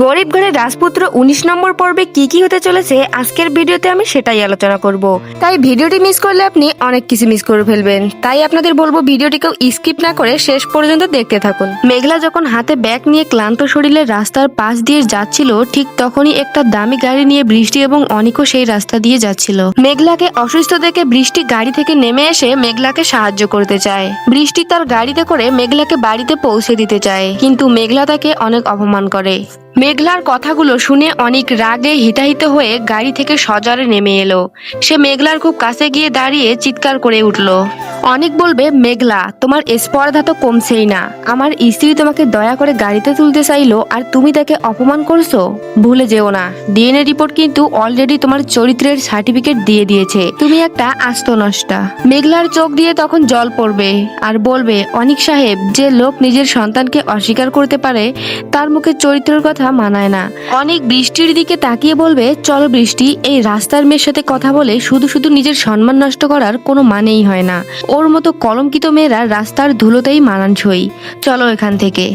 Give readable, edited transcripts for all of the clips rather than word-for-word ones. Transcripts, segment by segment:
গরিব ঘরের রাজপুত্র ১৯ নম্বর পর্বে কি কি হতে চলেছে আজকের ভিডিওতে আমি সেটাই আলোচনা করব। তাই ভিডিওটি মিস করলে আপনি অনেক কিছু মিস করে ফেলবেন। তাই আপনাদের বলবো ভিডিওটিকেও স্কিপ না করে শেষ পর্যন্ত দেখতে থাকুন। মেঘলা যখন হাতে ব্যাগ নিয়ে ক্লান্ত শরীরে রাস্তার পাশ দিয়ে যাচ্ছিল, ঠিক তখনই একটা দামি গাড়ি নিয়ে বৃষ্টি এবং অনিকও সেই রাস্তা দিয়ে যাচ্ছিল। মেঘলাকে অসুস্থ দেখে বৃষ্টি গাড়ি থেকে নেমে এসে মেঘলাকে সাহায্য করতে চায়। বৃষ্টি তার গাড়িতে করে মেঘলাকে বাড়িতে পৌঁছে দিতে চায়, কিন্তু মেঘলা তাকে অনেক অপমান করে। মেঘলার কথাগুলো শুনে অনেক রাগে হিতাহিত হয়ে গাড়ি থেকে সজোরে নেমে এলো। সে মেঘলার খুব কাছে গিয়ে দাঁড়িয়ে চিৎকার করে উঠল। অনেক বলবে, মেঘলা, তোমার স্পর্ধা তো কমছেই না। আমার স্ত্রী তোমাকে দয়া করে গাড়িতে তুলতে চাইলো আর তুমি তাকে অপমান করছো। ভুলে যেও না, ডিএনএ রিপোর্ট কিন্তু অলরেডি তোমার চরিত্রের সার্টিফিকেট দিয়ে দিয়েছে। তুমি একটা আস্ত নষ্টা। মেঘলার চোখ দিয়ে তখন জল পড়বে আর বলবে, অনিক সাহেব, যে লোক নিজের সন্তানকে অস্বীকার করতে পারে তার মুখে চরিত্রের কথা মানায় না। অনেক বৃষ্টির দিকে তাকিয়ে বলবে, চলো বৃষ্টি, এই রাস্তার মেয়ের সাথে কথা বলে শুধু শুধু নিজের সম্মান নষ্ট করার কোনো মানেই হয় না। ওর মতো কলঙ্কিত মেয়েরা রাস্তার ধুলোতেই মানানসই। চলো এখান থেকে।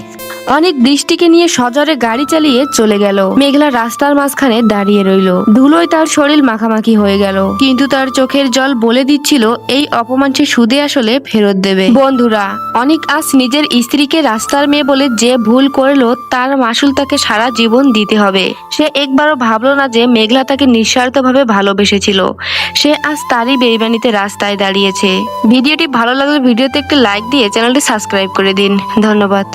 অনেক বৃষ্টিকে নিয়ে সজোরে গাড়ি চালিয়ে চলে গেল। মেঘলা রাস্তার মাঝখানে দাঁড়িয়ে রইল। ধুলোয় তার শরীর মাখামাখি হয়ে গেল, কিন্তু তার চোখের জল বলে দিচ্ছিল এই অপমান সে সুদে আসলে ফেরত দেবে। বন্ধুরা, অনেক আজ নিজের স্ত্রীকে রাস্তার মেয়ে বলে যে ভুল করলো তার মাসুল তাকে সারা জীবন দিতে হবে। সে একবারও ভাবলো না যে মেঘলা তাকে নিঃস্বার্থভাবে ভালোবেসেছিল। সে আজ তারই বেইমানিতে রাস্তায় দাঁড়িয়েছে। ভিডিওটি ভালো লাগলে ভিডিওতে একটি লাইক দিয়ে চ্যানেলটি সাবস্ক্রাইব করে দিন। ধন্যবাদ।